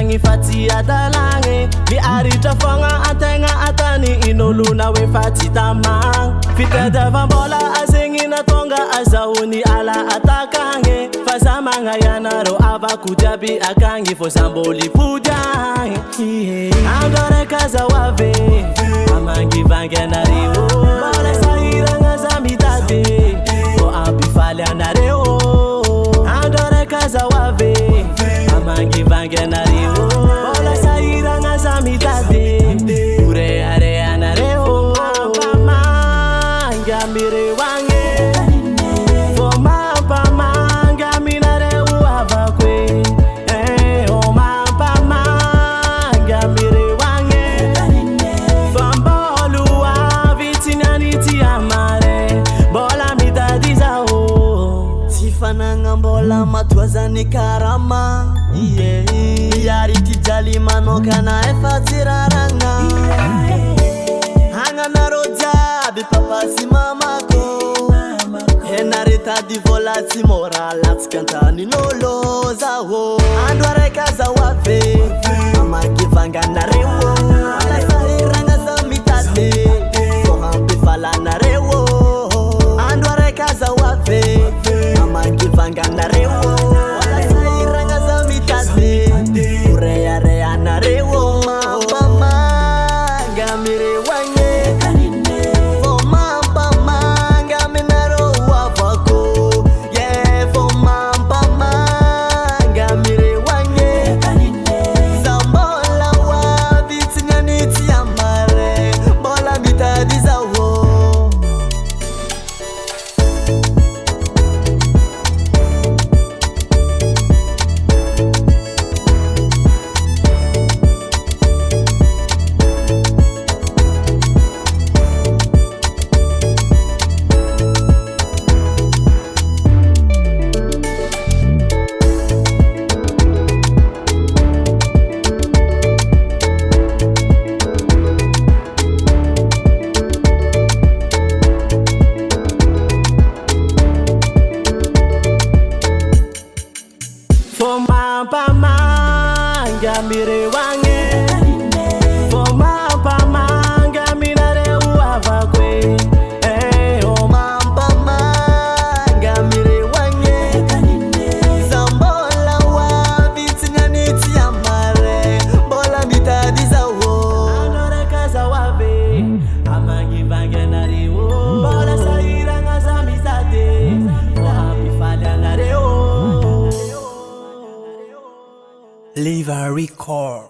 Magny faty adalagny miaritra fogna antegna atany in'olona hoe faty tamagny fitadiavam-bola azegny natonga azahony ala atakagny fa za magnayana ro avako jiaby akagny fô za mbôly pody agny andro araiky azahoavy amangivangy anareo mbola sahiragna za mitady fô ampifaly anareo andro araiky azahoavy amangivangy anareo mbola sahiragna za mitady ureare anareo ampamanga mireo agny fô mampamanga aminareo avakwe o mampamanga mireo agny fa mbôlo avy tsy nianity amare mbola mitady zaho tsy fanagna mbola matoazany karama miary ty jaly manokana efa tsy raragna hagnanareo jiaby papa sy mamako enare-tady vola tsy môra latsika antanin'ôlo zaho andro araiky azahoavy amangivanga anareo sahiragna za mitady fô ampifaly anareo andro araiky azahoavy amangivanga anareo sahiragna za mitady ureare anareo mampamanga mireo agny fô mampamanga aminareo avako fô mampamanga mireo agny za mbola hoavy tsy nianitsy amare mbola mitady zaho fô mampamanga mireo agny fô mampamanga aminareo avakwe o mampamanga mireo agny za mbola hoavy tsy nianitsy amare mbola mitady zaho andro araiky azahoavy amangivangy anareo mbola sahiragna za mitady fô ampifaly anareo Live a record.